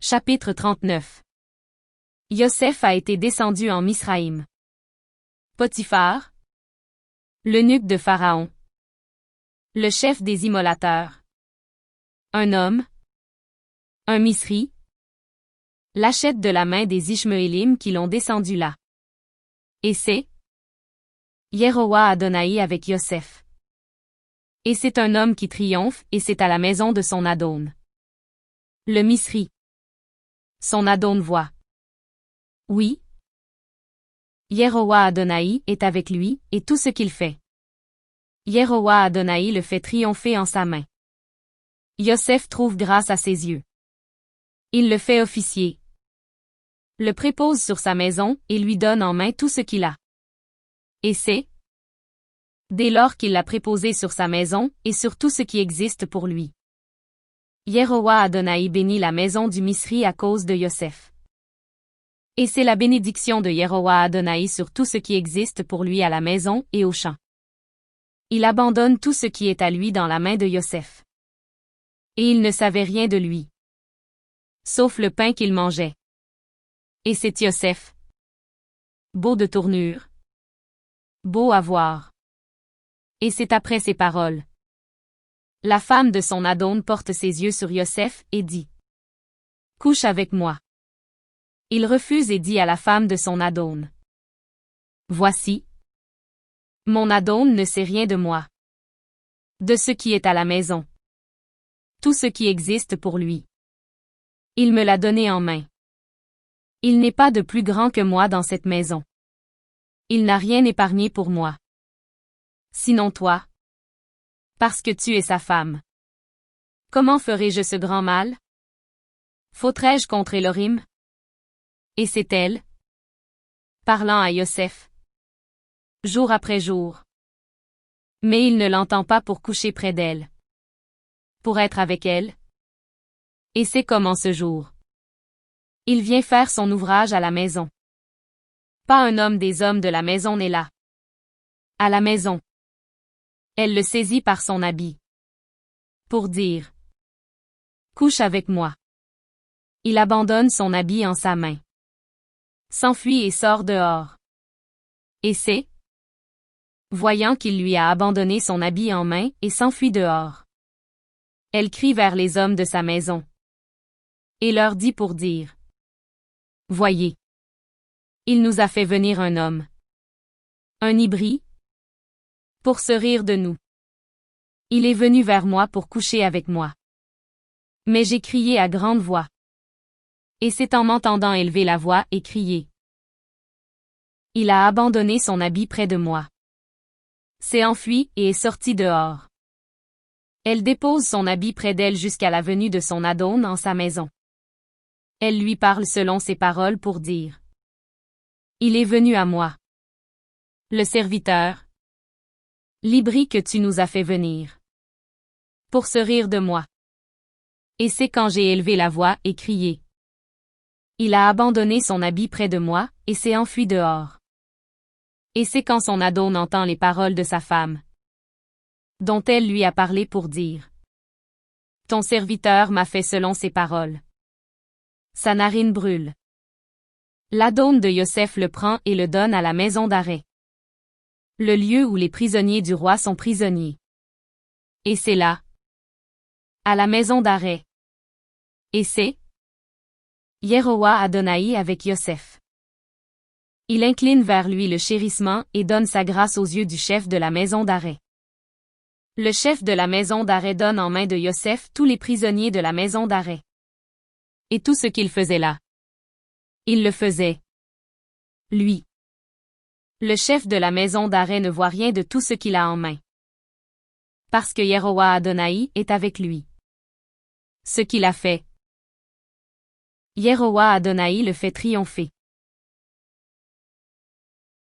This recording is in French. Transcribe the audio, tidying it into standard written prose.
Chapitre 39. Yosef a été descendu en Misraïm. Potiphar, l'eunuque de Pharaon, le chef des immolateurs, un homme, un Misri, l'achète de la main des Ishmaélim qui l'ont descendu là. Et c'est Yerowa Adonai avec Yosef. Et c'est un homme qui triomphe, et c'est à la maison de son Adon. Le Misri. Son Adon voit. Oui. Yerowa Adonai est avec lui, et tout ce qu'il fait. Yerowa Adonai le fait triompher en sa main. Yosef trouve grâce à ses yeux. Il le fait officier. Le prépose sur sa maison, et lui donne en main tout ce qu'il a. Et c'est dès lors qu'il l'a préposé sur sa maison, et sur tout ce qui existe pour lui. Yerowa Adonai bénit la maison du Misri à cause de Yosef. Et c'est la bénédiction de Yerowa Adonai sur tout ce qui existe pour lui à la maison et au champ. Il abandonne tout ce qui est à lui dans la main de Yosef. Et il ne savait rien de lui. Sauf le pain qu'il mangeait. Et c'est Yosef. Beau de tournure. Beau à voir. Et c'est après ces paroles. La femme de son Adon porte ses yeux sur Yosef et dit: Couche avec moi. Il refuse et dit à la femme de son Adon: Voici. Mon Adon ne sait rien de moi. De ce qui est à la maison. Tout ce qui existe pour lui. Il me l'a donné en main. Il n'est pas de plus grand que moi dans cette maison. Il n'a rien épargné pour moi. Sinon toi. Parce que tu es sa femme. Comment ferai-je ce grand mal? Fauterai-je contre Elohim? Et c'est elle, parlant à Yosef, jour après jour. Mais il ne l'entend pas pour coucher près d'elle. Pour être avec elle. Et c'est comme en ce jour. Il vient faire son ouvrage à la maison. Pas un homme des hommes de la maison n'est là. À la maison. Elle le saisit par son habit. Pour dire: Couche avec moi. Il abandonne son habit en sa main. S'enfuit et sort dehors. Et c'est voyant qu'il lui a abandonné son habit en main et s'enfuit dehors. Elle crie vers les hommes de sa maison. Et leur dit pour dire: Voyez. Il nous a fait venir un homme. Un Hibri. Pour se rire de nous. Il est venu vers moi pour coucher avec moi. Mais j'ai crié à grande voix. Et c'est en m'entendant élever la voix et crier. Il a abandonné son habit près de moi. S'est enfui et est sorti dehors. Elle dépose son habit près d'elle jusqu'à la venue de son Adon en sa maison. Elle lui parle selon ses paroles pour dire: Il est venu à moi. Le serviteur. L'Hibri que tu nous as fait venir. Pour se rire de moi. Et c'est quand j'ai élevé la voix et crié. Il a abandonné son habit près de moi, et s'est enfui dehors. Et c'est quand son Adon entend les paroles de sa femme, dont elle lui a parlé pour dire: Ton serviteur m'a fait selon ses paroles. Sa narine brûle. L'Adon de Yosef le prend et le donne à la maison d'arrêt. Le lieu où les prisonniers du roi sont prisonniers. Et c'est là. À la maison d'arrêt. Et c'est Yerowa Adonai avec Yosef. Il incline vers lui le chérissement et donne sa grâce aux yeux du chef de la maison d'arrêt. Le chef de la maison d'arrêt donne en main de Yosef tous les prisonniers de la maison d'arrêt. Et tout ce qu'il faisait là. Il le faisait. Lui. Le chef de la maison d'arrêt ne voit rien de tout ce qu'il a en main. Parce que Yerowa Adonai est avec lui. Ce qu'il a fait. Yerowa Adonai le fait triompher.